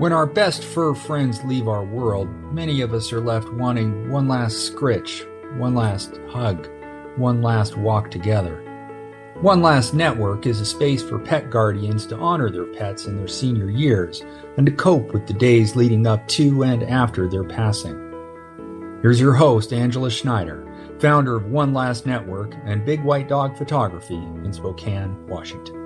When our best fur friends leave our world, many of us are left wanting one last scritch, one last hug, one last walk together. One Last Network is a space for pet guardians to honor their pets in their senior years and to cope with the days leading up to and after their passing. Here's your host, Angela Schneider, founder of One Last Network and Big White Dog Photography in Spokane, Washington.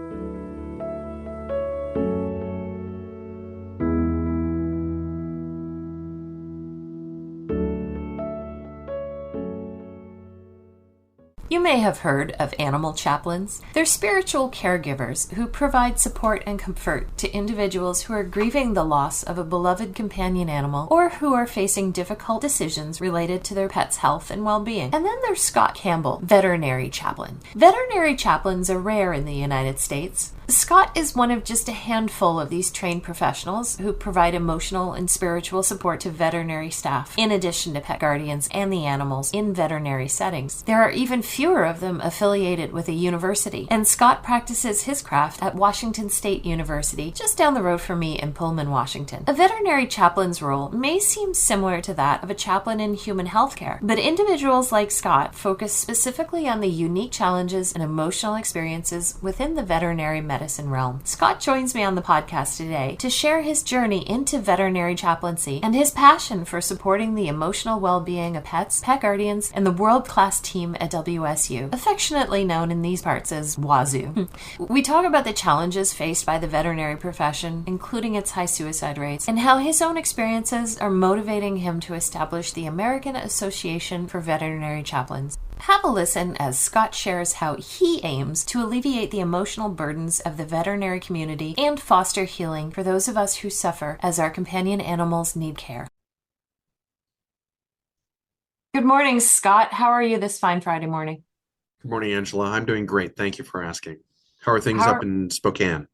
You may have heard of animal chaplains. They're spiritual caregivers who provide support and comfort to individuals who are grieving the loss of a beloved companion animal or who are facing difficult decisions related to their pet's health and well-being. And then there's Scott Campbell, veterinary chaplain. Veterinary chaplains are rare in the United States. Scott is one of just a handful of these trained professionals who provide emotional and spiritual support to veterinary staff, in addition to pet guardians and the animals in veterinary settings. There are even fewer of them affiliated with a university, and Scott practices his craft at Washington State University, just down the road from me in Pullman, Washington. A veterinary chaplain's role may seem similar to that of a chaplain in human healthcare, but individuals like Scott focus specifically on the unique challenges and emotional experiences within the veterinary medicine realm. Scott joins me on the podcast today to share his journey into veterinary chaplaincy and his passion for supporting the emotional well-being of pets, pet guardians, and the world-class team at WSU, affectionately known in these parts as WAZZU. We talk about the challenges faced by the veterinary profession, including its high suicide rates, and how his own experiences are motivating him to establish the American Association for Veterinary Chaplains. Have a listen as Scott shares how he aims to alleviate the emotional burdens of the veterinary community and foster healing for those of us who suffer as our companion animals need care. Good morning, Scott. How are you this fine Friday morning? Good morning, Angela. I'm doing great. Thank you for asking. How are things up in Spokane?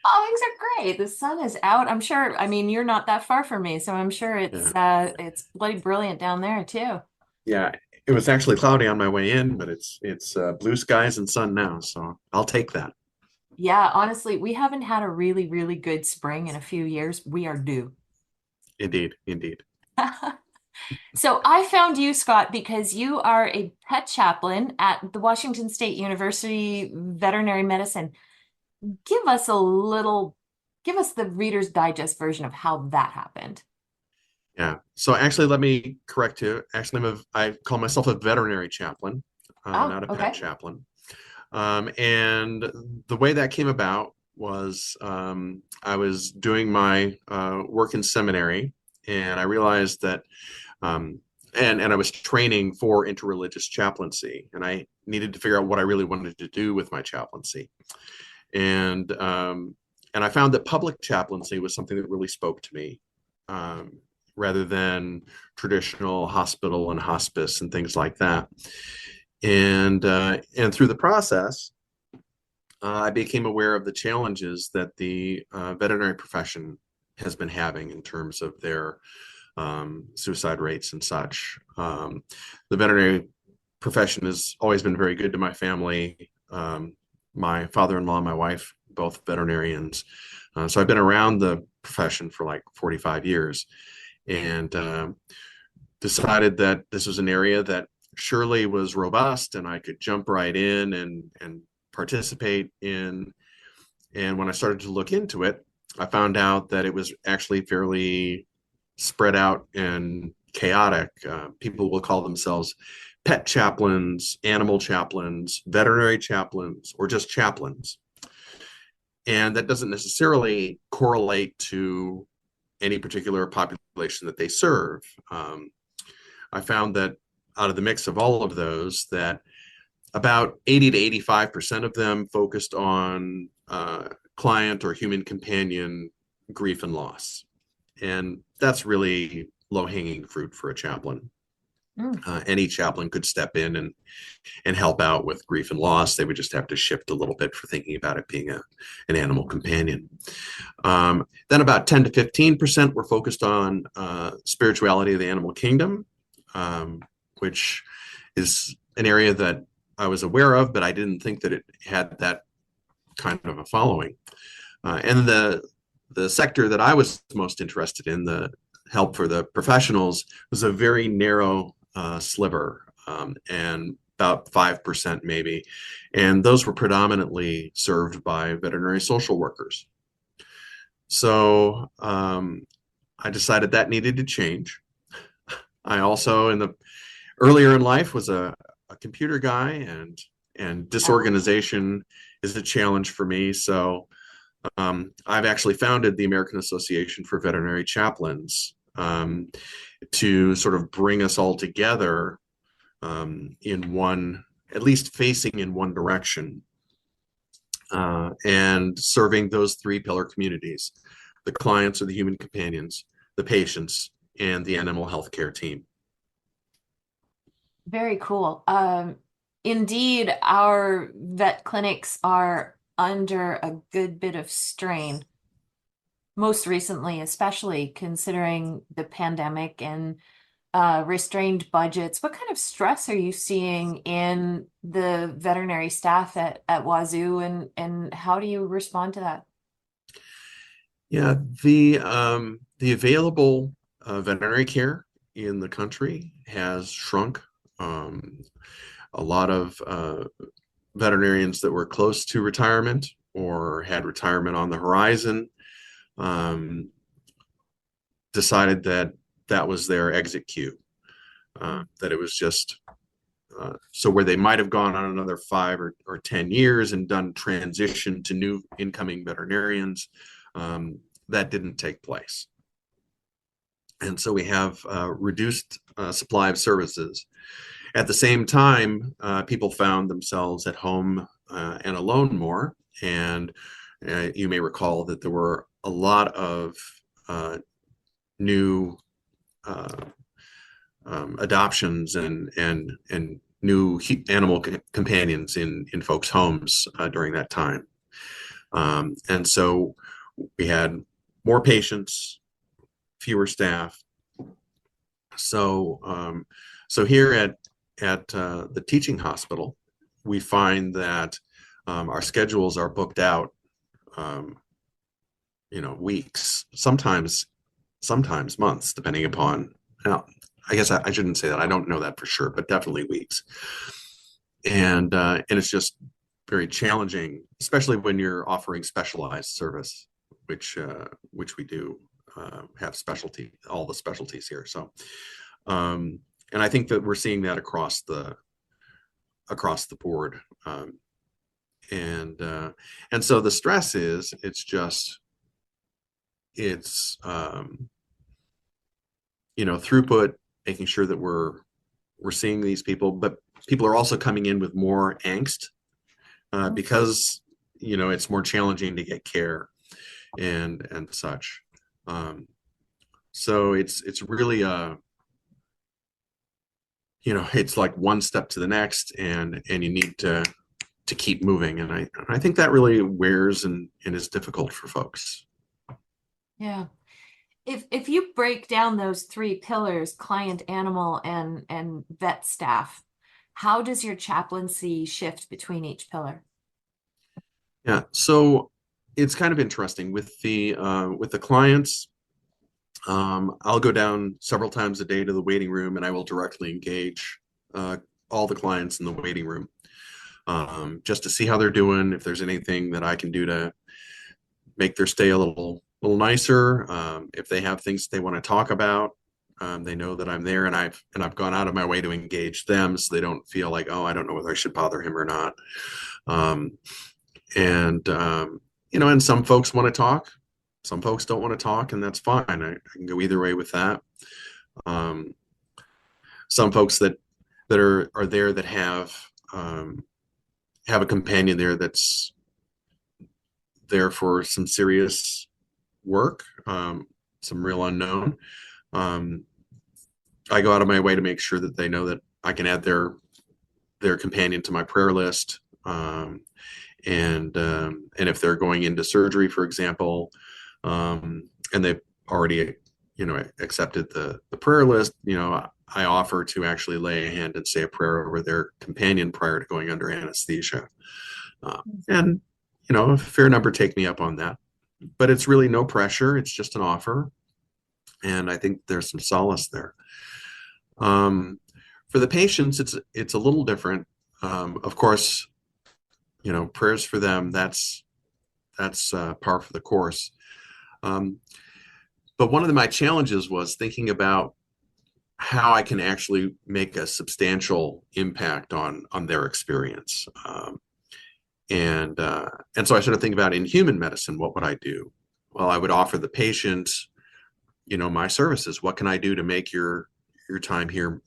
Oh, things are great. The sun is out. I'm sure, you're not that far from me, so I'm sure it's bloody brilliant down there too. Yeah, it was actually cloudy on my way in, but it's blue skies and sun now, so I'll take that. Yeah, honestly, we haven't had a really, really good spring in a few years. We are due. Indeed. So I found you, Scott, because you are a pet chaplain at the Washington State University Veterinary Medicine. Give us the Reader's Digest version of how that happened. Yeah. So actually, let me correct you. Actually, I call myself a veterinary chaplain, not a pet chaplain. And the way that came about was I was doing my work in seminary, and I realized that, and I was training for interreligious chaplaincy, and I needed to figure out what I really wanted to do with my chaplaincy. And I found that public chaplaincy was something that really spoke to me, rather than traditional hospital and hospice and things like that. And through the process, I became aware of the challenges that the veterinary profession has been having in terms of their suicide rates and such. The veterinary profession has always been very good to my family. My father-in-law and my wife, both veterinarians. So I've been around the profession for like 45 years and decided that this was an area that surely was robust and I could jump right in and participate in. And when I started to look into it, I found out that it was actually fairly spread out and chaotic. People will call themselves pet chaplains, animal chaplains, veterinary chaplains, or just chaplains. And that doesn't necessarily correlate to any particular population that they serve. I found that out of the mix of all of those, that about 80 to 85% of them focused on client or human companion grief and loss. And that's really low-hanging fruit for a chaplain. Any chaplain could step in and help out with grief and loss. They would just have to shift a little bit for thinking about it being an animal companion. Then about 10 to 15% were focused on spirituality of the animal kingdom, which is an area that I was aware of, but I didn't think that it had that kind of a following. And the the sector that I was most interested in, the help for the professionals, was a very narrow sliver, and about 5% maybe. And those were predominantly served by veterinary social workers. So I decided that needed to change. I also, earlier in life, was a computer guy, and disorganization is a challenge for me. So I've actually founded the American Association for Veterinary Chaplains to sort of bring us all together in one, at least facing in one direction, and serving those three pillar communities: the clients or the human companions, the patients, and the animal health care team. Very cool. Indeed, our vet clinics are under a good bit of strain, most recently, especially considering the pandemic and restrained budgets. What kind of stress are you seeing in the veterinary staff at WAZZU, and how do you respond to that? Yeah, the available veterinary care in the country has shrunk. A lot of veterinarians that were close to retirement or had retirement on the horizon decided that that was their exit queue, that it was just so where they might have gone on another 5 or 10 years and done transition to new incoming veterinarians, that didn't take place. And so we have reduced supply of services. At the same time, people found themselves at home and alone more. And you may recall that there were a lot of new adoptions and new animal companions in folks' homes during that time. And so we had more patients, fewer staff. So here at the teaching hospital, we find that our schedules are booked out, weeks, sometimes months, depending upon. Now, I guess I shouldn't say that. I don't know that for sure, but definitely weeks. And it's just very challenging, especially when you're offering specialized service, which we do have all the specialties here. So, and I think that we're seeing that across the board. And so the stress is, it's throughput, making sure that we're seeing these people, but people are also coming in with more angst because it's more challenging to get care and such. So it's really it's like one step to the next, and you need to keep moving, and I think that really wears and is difficult for folks. Yeah. If you break down those three pillars, client, animal, and vet staff, how does your chaplaincy shift between each pillar? Yeah, so it's kind of interesting with the clients. I'll go down several times a day to the waiting room, and I will directly engage all the clients in the waiting room, just to see how they're doing, if there's anything that I can do to make their stay a little nicer. If they have things they want to talk about, they know that I'm there, and I've gone out of my way to engage them, so they don't feel like, oh, I don't know whether I should bother him or not. And some folks want to talk, some folks don't want to talk, and that's fine. I can go either way with that. Some folks that are there that have a companion there that's there for some serious work, some real unknown. I go out of my way to make sure that they know that I can add their companion to my prayer list. And if they're going into surgery, for example, and they've already, accepted the prayer list, I offer to actually lay a hand and say a prayer over their companion prior to going under anesthesia. And a fair number take me up on that. but it's really no pressure. It's just an offer. And I think there's some solace there. For the patients, it's a little different. Of course, prayers for them, that's par for the course. But one of my challenges was thinking about how I can actually make a substantial impact on their experience. And so I started thinking about, in human medicine, what would I do? Well, I would offer the patient, my services. What can I do to make your time here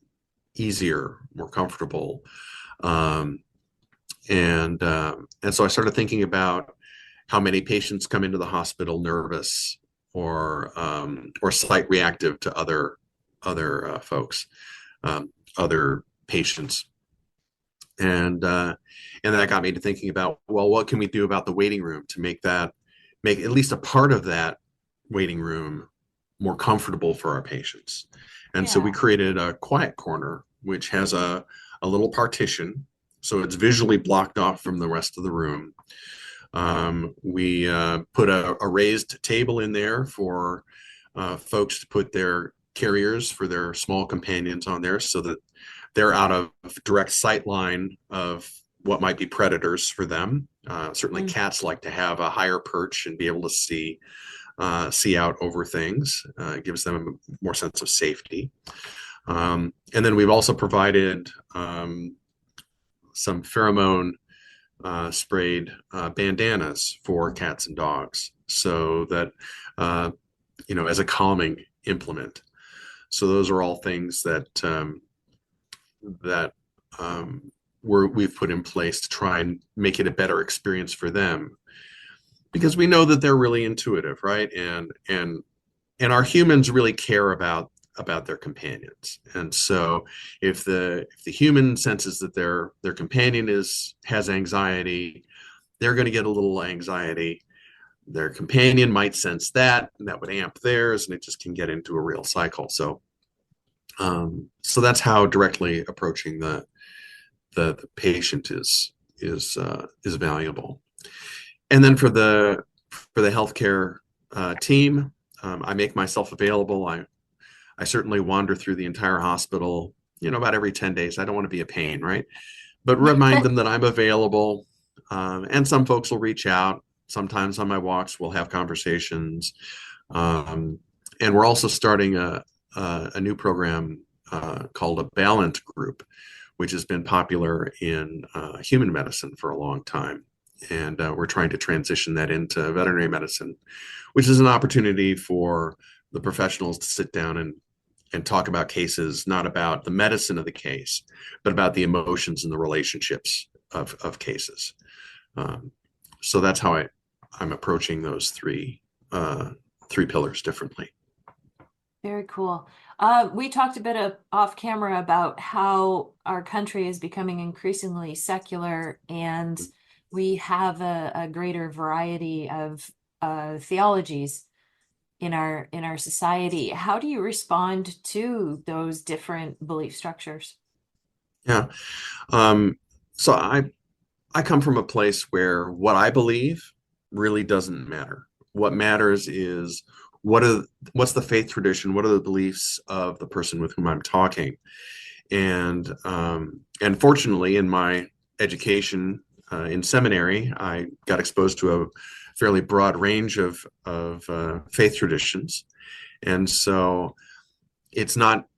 easier, more comfortable? And so I started thinking about how many patients come into the hospital nervous or slight reactive to other folks, other patients. And that got me to thinking about, well, what can we do about the waiting room to make at least a part of that waiting room more comfortable for our patients? And so we created a quiet corner, which has a little partition, so it's visually blocked off from the rest of the room. We put a raised table in there for folks to put their carriers for their small companions on there, so that they're out of direct sight line of what might be predators for them. Certainly cats like to have a higher perch and be able to see out over things. It gives them a more sense of safety. And then we've also provided some pheromone sprayed bandanas for cats and dogs, so that as a calming implement. So those are all things that we've put in place to try and make it a better experience for them, because we know that they're really intuitive, right? And our humans really care about their companions. And so if the human senses that their companion has anxiety, they're going to get a little anxiety. Their companion might sense that, and that would amp theirs, and it just can get into a real cycle. So that's how directly approaching the patient is valuable. And then for the healthcare team, I make myself available. I certainly wander through the entire hospital, about every 10 days. I don't want to be a pain, right? But remind them that I'm available. And some folks will reach out. Sometimes on my walks, we'll have conversations. And we're also starting a new program called a Balance Group, which has been popular in human medicine for a long time. And we're trying to transition that into veterinary medicine, which is an opportunity for the professionals to sit down and talk about cases, not about the medicine of the case, but about the emotions and the relationships of cases. So that's how I'm approaching those three pillars differently. Very cool. We talked a bit off camera about how our country is becoming increasingly secular, and we have a greater variety of theologies in our society. How do you respond to those different belief structures? Yeah. So I come from a place where what I believe really doesn't matter. What matters is what's the faith tradition? What are the beliefs of the person with whom I'm talking? And fortunately, in my education in seminary, I got exposed to a fairly broad range of faith traditions, and so it's not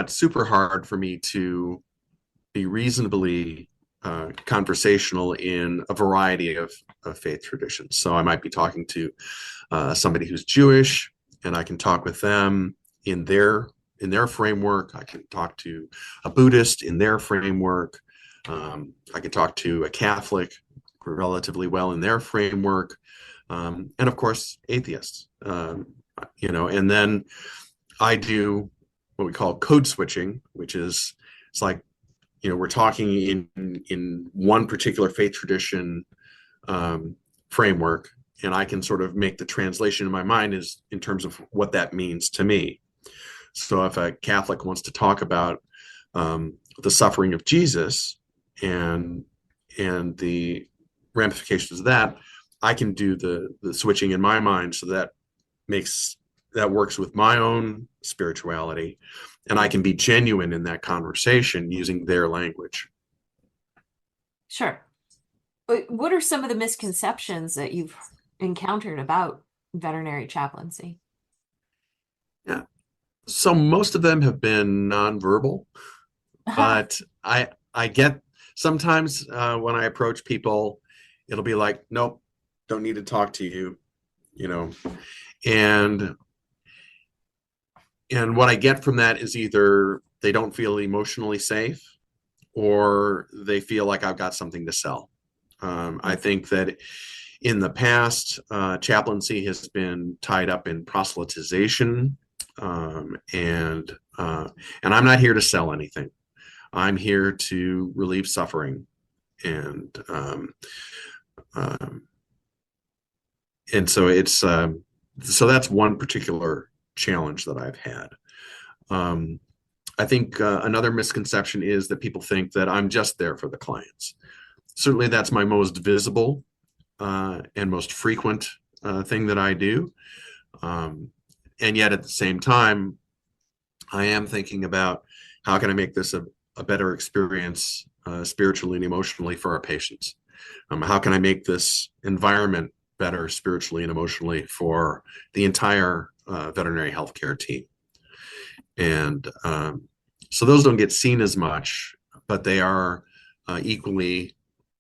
super hard for me to be reasonably conversational in a variety of faith traditions. So I might be talking to somebody who's Jewish, and I can talk with them in their framework. I can talk to a Buddhist in their framework. I can talk to a Catholic relatively well in their framework, and of course atheists. And then I do what we call code switching, which is, it's like, we're talking in one particular faith tradition framework, and I can sort of make the translation in my mind is in terms of what that means to me. So if a Catholic wants to talk about the suffering of Jesus and the ramifications of that, I can do the switching in my mind, so that works with my own spirituality, and I can be genuine in that conversation using their language. Sure. What are some of the misconceptions that you've encountered about veterinary chaplaincy? Yeah. So most of them have been nonverbal, but I get sometimes when I approach people, it'll be like, nope, don't need to talk to you, and what I get from that is either they don't feel emotionally safe, or they feel like I've got something to sell. I think that in the past, chaplaincy has been tied up in proselytization, and I'm not here to sell anything. I'm here to relieve suffering, and so it's so that's one particular challenge that I've had. I think another misconception is that people think that I'm just there for the clients. Certainly, that's my most visible and most frequent thing that I do. And yet, at the same time, I am thinking about how can I make this a better experience spiritually and emotionally for our patients? How can I make this environment better spiritually and emotionally for the entire veterinary healthcare team? And so those don't get seen as much, but they are equally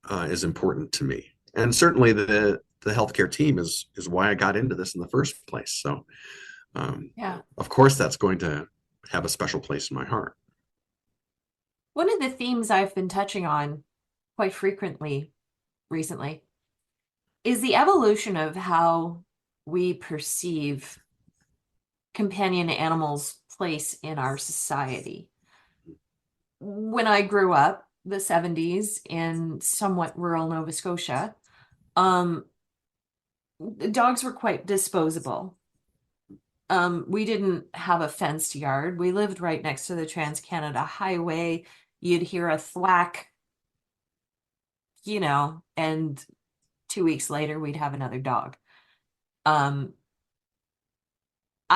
as important to me. And certainly the healthcare team is why I got into this in the first place. So of course that's going to have a special place in my heart. One of the themes I've been touching on quite frequently recently is the evolution of how we perceive companion animals' place in our society. When I grew up, the 70s, in somewhat rural Nova Scotia, dogs were quite disposable. We didn't have a fenced yard. We lived right next to the Trans-Canada Highway. You'd hear a thwack, and 2 weeks later, we'd have another dog. I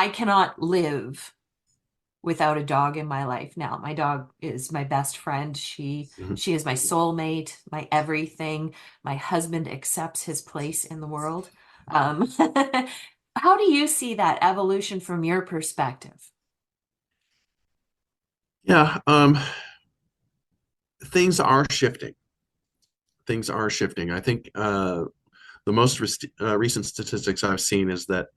cannot live without a dog in my life now. My dog is my best friend. She is my soulmate, my everything. My husband accepts his place in the world. How do you see that evolution from your perspective? Yeah, things are shifting. Things are shifting. I think the most recent statistics I've seen is that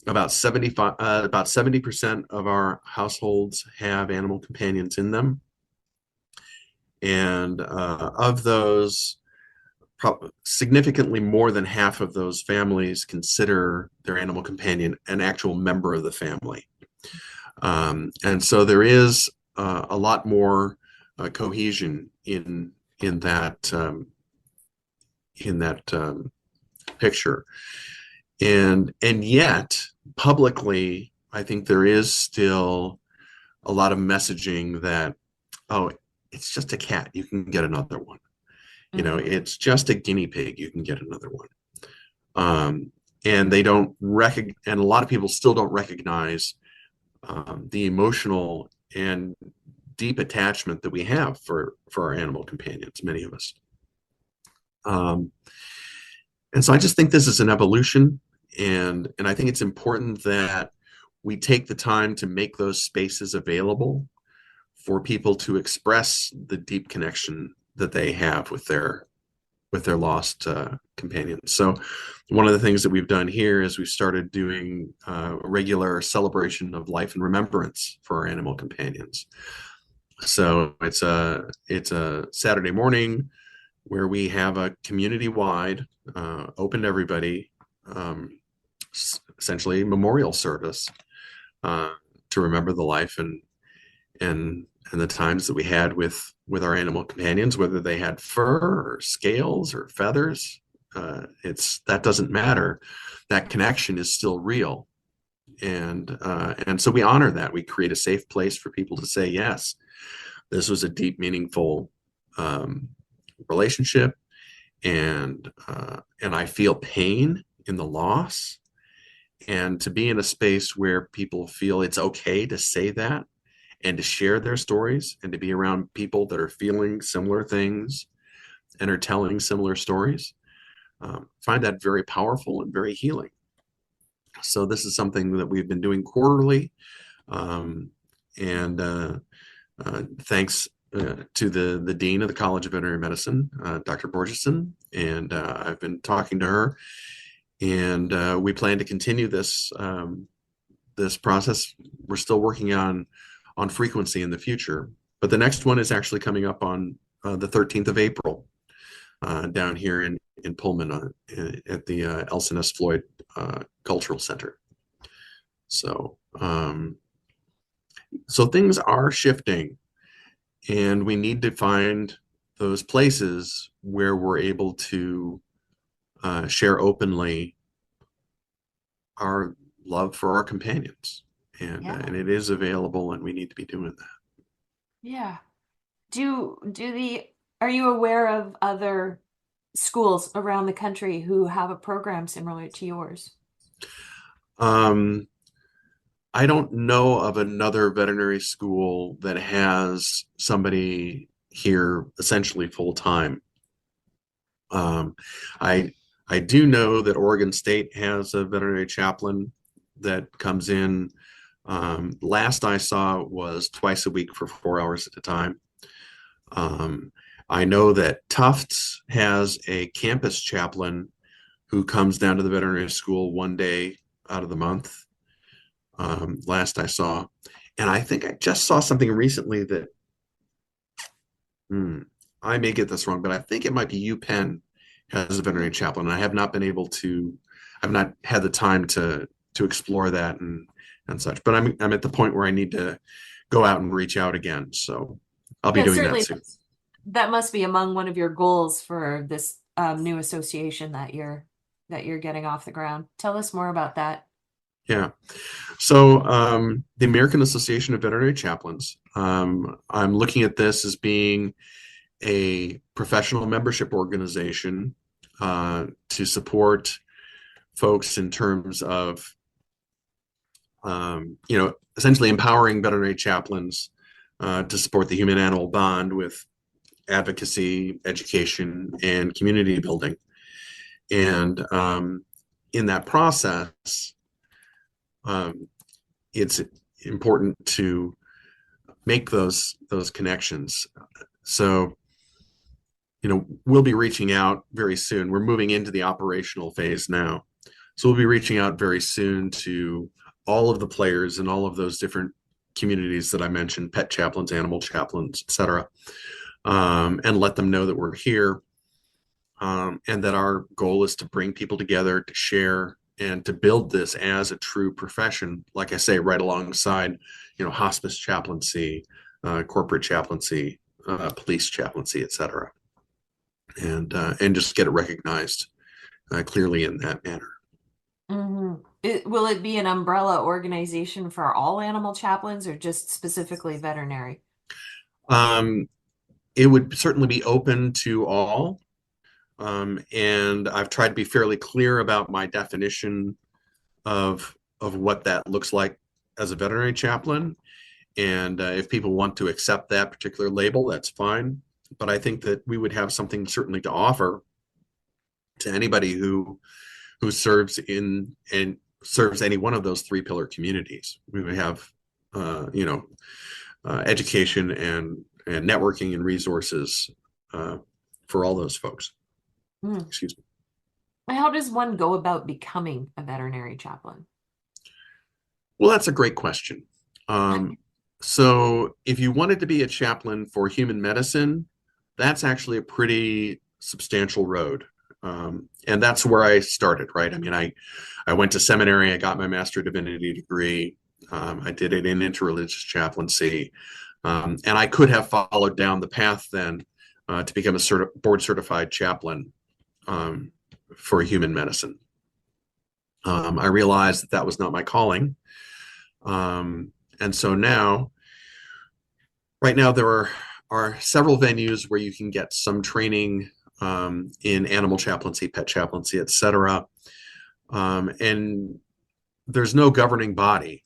about 70% of our households have animal companions in them, and of those, significantly more than half of those families consider their animal companion an actual member of the family. And so there is a lot more cohesion in that picture, and yet publicly, I think there is still a lot of messaging that, oh, it's just a cat, you can get another one. It's just a guinea pig, you can get another one. And they don't and a lot of people still don't recognize the emotional and deep attachment that we have for our animal companions, many of us. And so I just think this is an evolution, and I think it's important that we take the time to make those spaces available for people to express the deep connection that they have with their lost companions. So one of the things that we've done here is we've started doing a regular celebration of life and remembrance for our animal companions. So it's a Saturday morning where we have a community-wide, open to everybody, essentially memorial service to remember the life and the times that we had with our animal companions, whether they had fur or scales or feathers. That doesn't matter. That connection is still real, and so we honor that. We create a safe place for people to say, yes, this was a deep, meaningful relationship, and I feel pain in the loss. And to be in a space where people feel it's okay to say that and to share their stories and to be around people that are feeling similar things and are telling similar stories, find that very powerful and very healing. So this is something that we've been doing quarterly, and thanks to the dean of the College of Veterinary Medicine, Dr. Borgeson, and I've been talking to her, and we plan to continue this this process. We're still working on frequency in the future, but the next one is actually coming up on the 13th of April down here in Pullman at the Elson S. Floyd Cultural Center. So so things are shifting, and we need to find those places where we're able to share openly our love for our companions, and it is available, and we need to be doing that. Yeah. Are you aware of other schools around the country who have a program similar to yours? I don't know of another veterinary school that has somebody here essentially full time. I do know that Oregon State has a veterinary chaplain that comes in. Last I saw was twice a week for 4 hours at a time. I know that Tufts has a campus chaplain who comes down to the veterinary school one day out of the month. Last I saw, and I think I just saw something recently that I may get this wrong, but I think it might be UPenn has a veterinary chaplain. And I have not been able to, I've not had the time to explore that and such. But I'm at the point where I need to go out and reach out again. So I'll be doing that soon. That must be among one of your goals for this new association that you're getting off the ground. Tell us more about that. Yeah. So the American Association of Veterinary Chaplains, I'm looking at this as being a professional membership organization to support folks in terms of, essentially empowering veterinary chaplains to support the human-animal bond with advocacy, education, and community building. And in that process, it's important to make those connections. So, we'll be reaching out very soon. We're moving into the operational phase now. So we'll be reaching out very soon to all of the players in all of those different communities that I mentioned, pet chaplains, animal chaplains, et cetera, and let them know that we're here, and that our goal is to bring people together to share and to build this as a true profession, like I say, right alongside, hospice chaplaincy, corporate chaplaincy, police chaplaincy, et cetera, and just get it recognized clearly in that manner. Mm-hmm. Will it be an umbrella organization for all animal chaplains or just specifically veterinary? It would certainly be open to all. And I've tried to be fairly clear about my definition of what that looks like as a veterinary chaplain. And if people want to accept that particular label, that's fine. But I think that we would have something certainly to offer to anybody who serves in and serves any one of those three pillar communities. We would have, education and networking and resources for all those folks. Excuse me. How does one go about becoming a veterinary chaplain? Well, that's a great question. So if you wanted to be a chaplain for human medicine, that's actually a pretty substantial road. And that's where I started, right? I mean, I went to seminary, I got my Master of Divinity degree. I did it in interreligious chaplaincy. And I could have followed down the path then to become a board certified chaplain for human medicine. I realized that was not my calling. And so right now there are several venues where you can get some training in animal chaplaincy, pet chaplaincy, etc. And there's no governing body.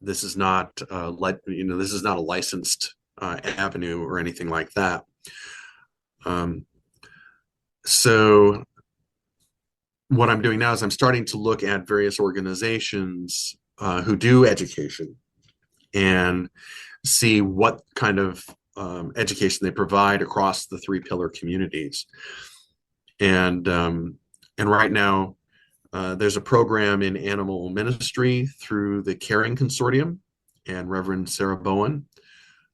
This is not this is not a licensed avenue or anything like that. So what I'm doing now is I'm starting to look at various organizations who do education and see what kind of education they provide across the 3-pillar communities. And right now, there's a program in animal ministry through the Caring Consortium and Reverend Sarah Bowen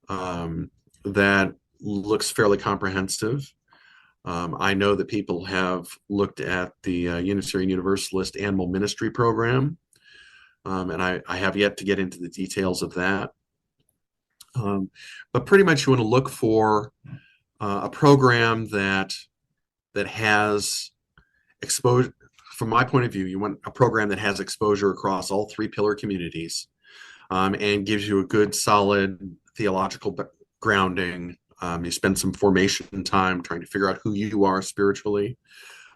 that looks fairly comprehensive. I know that people have looked at the Unitarian Universalist Animal Ministry Program, and I have yet to get into the details of that. But pretty much you want to look for a program that has exposure. From my point of view, you want a program that has exposure across all 3-pillar communities and gives you a good, solid theological grounding. You spend some formation time trying to figure out who you are spiritually.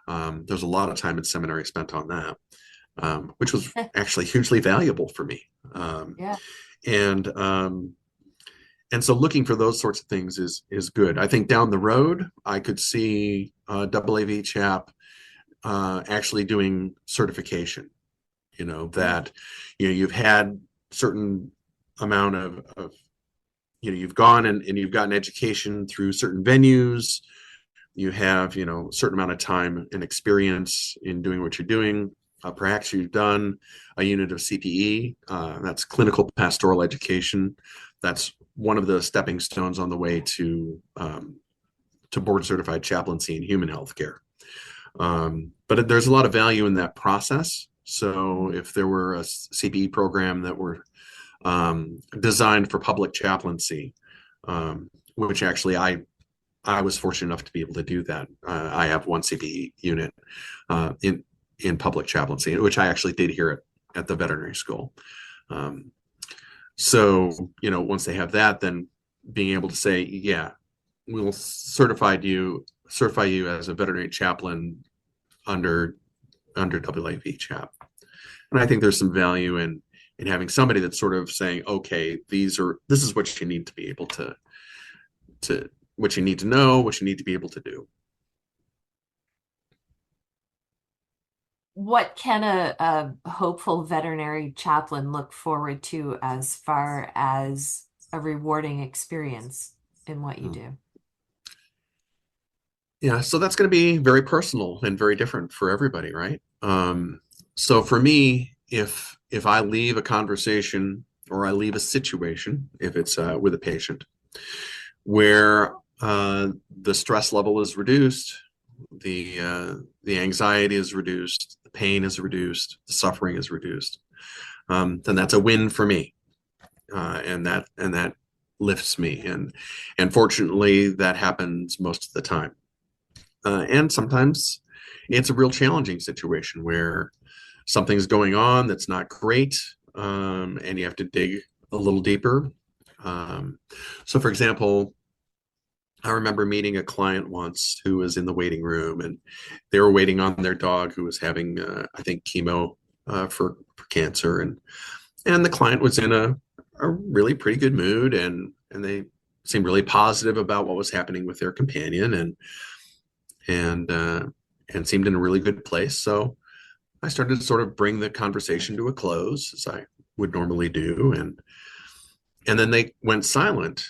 There's a lot of time in seminary spent on that, which was actually hugely valuable for me. Yeah. And so looking for those sorts of things is good. I think down the road, I could see WAV Chap actually doing certification. That you've had certain amount of you've gone and you've gotten education through certain venues. You have a certain amount of time and experience in doing what you're doing. Perhaps you've done a unit of CPE. That's clinical pastoral education. That's one of the stepping stones on the way to board certified chaplaincy in human healthcare. But there's a lot of value in that process. So if there were a CPE program that were designed for public chaplaincy, which actually I was fortunate enough to be able to do that. I have one CPE unit in public chaplaincy, which I actually did here at the veterinary school. So once they have that, then being able to say, yeah, we'll certify you as a veterinary chaplain under WAV Chap. And I think there's some value in having somebody that's sort of saying, okay, this is what you need to be able to what you need to know, what you need to be able to do. What can a hopeful veterinary chaplain look forward to as far as a rewarding experience in what you do? Yeah, so that's going to be very personal and very different for everybody, right? So for me, if I leave a conversation or I leave a situation, if it's with a patient, where the stress level is reduced, the anxiety is reduced, the pain is reduced, the suffering is reduced, then that's a win for me, and that lifts me, and fortunately that happens most of the time. And sometimes it's a real challenging situation where something's going on that's not great, and you have to dig a little deeper. So for example, I remember meeting a client once who was in the waiting room, and they were waiting on their dog who was having, I think, chemo for cancer, and the client was in a really pretty good mood, and they seemed really positive about what was happening with their companion, and seemed in a really good place. So I started to sort of bring the conversation to a close, as I would normally do, and then they went silent.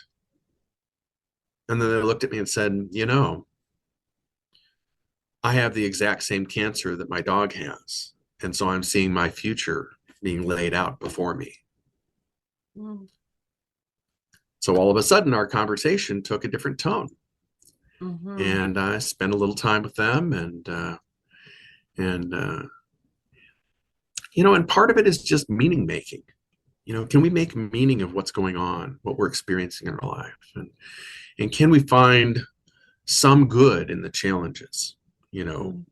And then they looked at me and said, I have the exact same cancer that my dog has. And so I'm seeing my future being laid out before me. Mm. So all of a sudden, our conversation took a different tone. Mm-hmm. And I spent a little time with them, and part of it is just meaning making. Can we make meaning of what's going on, what we're experiencing in our life? And can we find some good in the challenges? When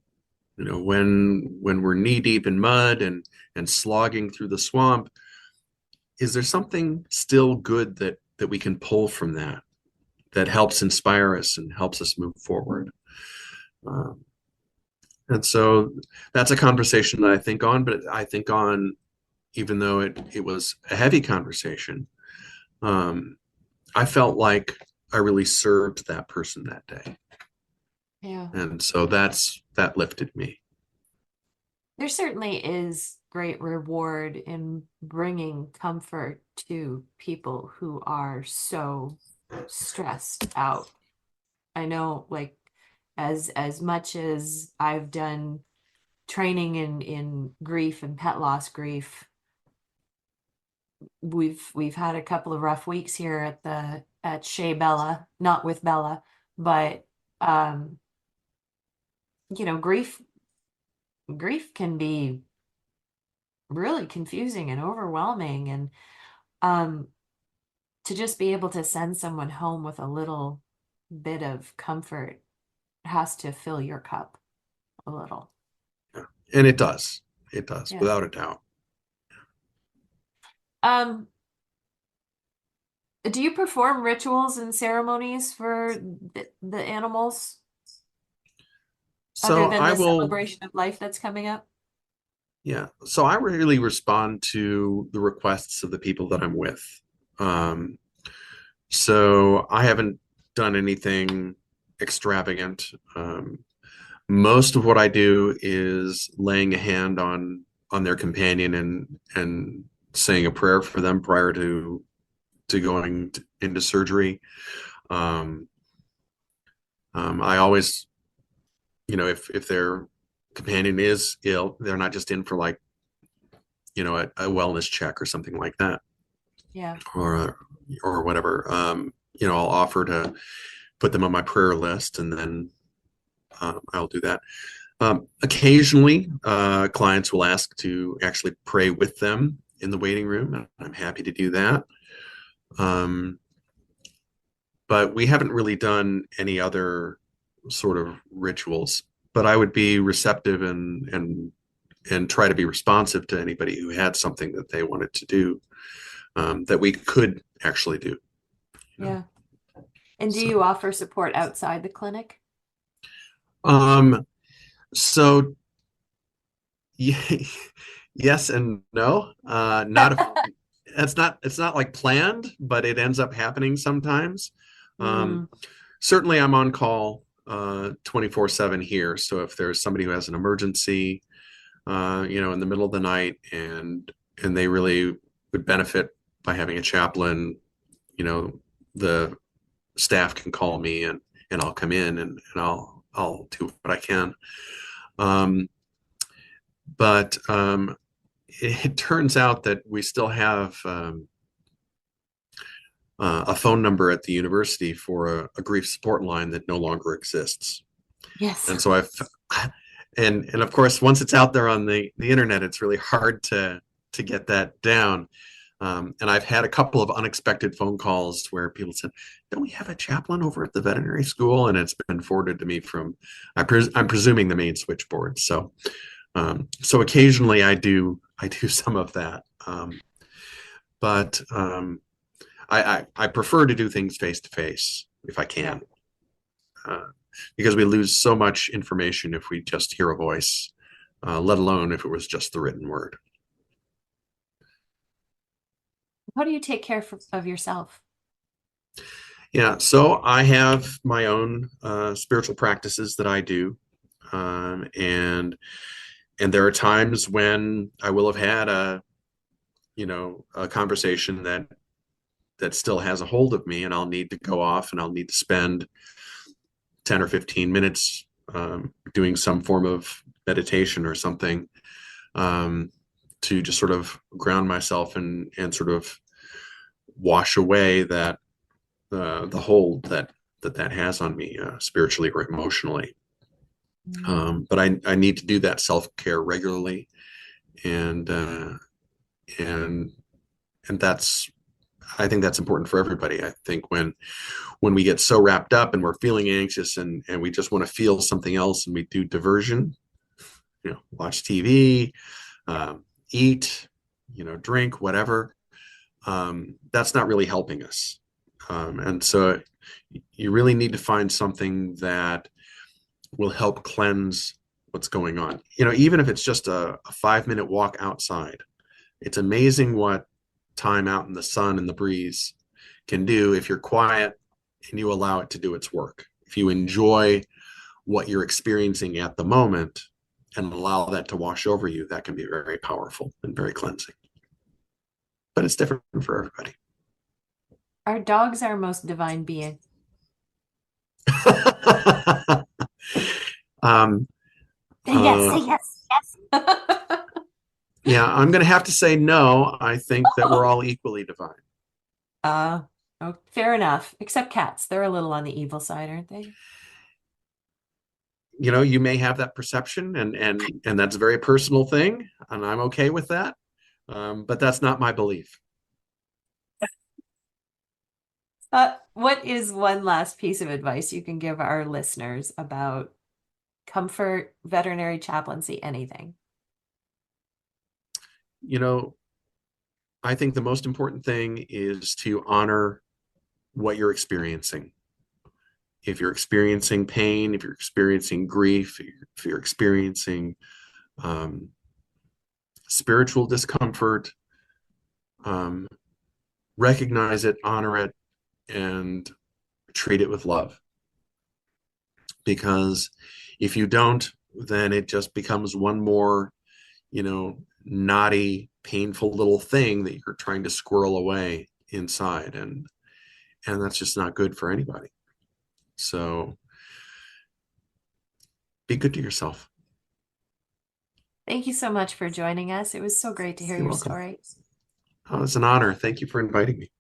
we're knee deep in mud and slogging through the swamp, is there something still good that we can pull from that helps inspire us and helps us move forward? Um, and so that's a conversation that I think on, but I think on, even though it was a heavy conversation, um, I felt like I really served that person that day. Yeah. And so that lifted me. There certainly is great reward in bringing comfort to people who are so stressed out. I know, like, as much as I've done training in grief and pet loss grief, we've had a couple of rough weeks here at Shea Bella, not with Bella, but um, grief can be really confusing and overwhelming, and um, to just be able to send someone home with a little bit of comfort has to fill your cup a little. Yeah. And it does, Yeah. without a doubt. Um, do you perform rituals and ceremonies for the animals other So than I the will, celebration of life that's coming up? yeah. So I really respond to the requests of the people that I'm with. Um, so I haven't done anything extravagant. Most of what I do is laying a hand on their companion and saying a prayer for them prior to going into surgery. Um, I always, if their companion is ill, they're not just in for like, a wellness check or something like that, Yeah. or whatever. I'll offer to put them on my prayer list, and then I'll do that. Occasionally, clients will ask to actually pray with them in the waiting room, and I'm happy to do that. Um, but we haven't really done any other sort of rituals. But I would be receptive and try to be responsive to anybody who had something that they wanted to do, that we could actually do. Yeah. And do So, you offer support outside the clinic? um, so yes and no. Not if it's not like planned, but it ends up happening sometimes. Um, Mm, Certainly I'm on call 24/7 here. So if there's somebody who has an emergency, in the middle of the night, and they really would benefit by having a chaplain, the staff can call me, and I'll come in, and I'll do what I can. Um, but it turns out that we still have a phone number at the university for a grief support line that no longer exists. yes. And so and of course, once it's out there on the internet, it's really hard to get that down. And I've had a couple of unexpected phone calls where people said, "Don't we have a chaplain over at the veterinary school?" And it's been forwarded to me from, I'm presuming, the main switchboard. So occasionally I do some of that, but I prefer to do things face to face if I Yeah. can, uh, because we lose so much information if we just hear a voice, let alone if it was just the written word. How do you take care of yourself? Yeah, so I have my own spiritual practices that I do, and there are times when I will have had a conversation that still has a hold of me, and I'll need to go off, and I'll need to spend 10 or 15 minutes doing some form of meditation or something, to just sort of ground myself and sort of wash away the hold that has on me, spiritually or emotionally. Mm. But I need to do that self-care regularly, and and and that's I think that's important for everybody. I think when we get so wrapped up and we're feeling anxious, and we just want to feel something else, and we do diversion, watch TV, eat, drink, whatever, that's not really helping us. And so you really need to find something that will help cleanse what's going on. Even if it's just a 5-minute walk outside, it's amazing what time out in the sun and the breeze can do if you're quiet and you allow it to do its work. If you enjoy what you're experiencing at the moment and allow that to wash over you, that can be very powerful and very cleansing. But it's different for everybody. Are dogs our most divine being? Yes. Yeah, I'm going to have to say no. I think that we're all equally divine. Oh, fair enough. Except cats. They're a little on the evil side, aren't they? You may have that perception, and that's a very personal thing, and I'm okay with that. But that's not my belief. What is one last piece of advice you can give our listeners about comfort, veterinary chaplaincy, anything? I think the most important thing is to honor what you're experiencing. If you're experiencing pain, if you're experiencing grief, if you're experiencing spiritual discomfort, recognize it, honor it, and treat it with love. Because if you don't, then it just becomes one more, knotty, painful little thing that you're trying to squirrel away inside. And that's just not good for anybody. So be good to yourself. Thank you so much for joining us. It was so great to hear your story. Oh, it's an honor. Thank you for inviting me.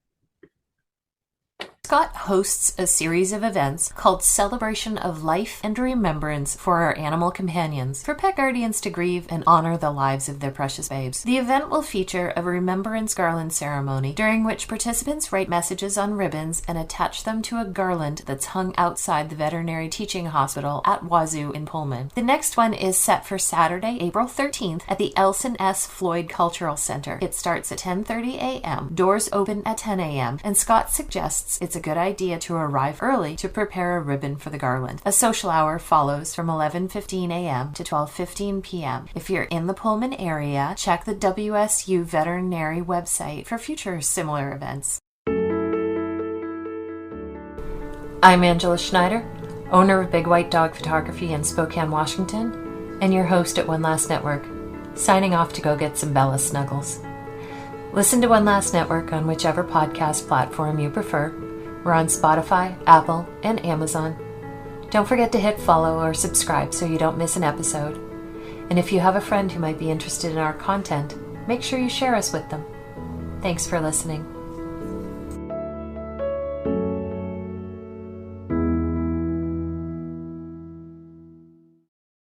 Scott hosts a series of events called Celebration of Life and Remembrance for our animal companions, for pet guardians to grieve and honor the lives of their precious babes. The event will feature a remembrance garland ceremony, during which participants write messages on ribbons and attach them to a garland that's hung outside the Veterinary Teaching Hospital at WAZZU in Pullman. The next one is set for Saturday, April 13th at the Elson S. Floyd Cultural Center. It starts at 10:30 a.m., doors open at 10 a.m., and Scott suggests it's a good idea to arrive early to prepare a ribbon for the garland. A social hour follows from 11:15 a.m. to 12:15 p.m. If you're in the Pullman area, check the WSU Veterinary website for future similar events. I'm Angela Schneider, owner of Big White Dog Photography in Spokane, Washington, and your host at One Last Network, signing off to go get some Bella snuggles. Listen to One Last Network on whichever podcast platform you prefer. We're on Spotify, Apple, and Amazon. Don't forget to hit follow or subscribe so you don't miss an episode. And if you have a friend who might be interested in our content, make sure you share us with them. Thanks for listening.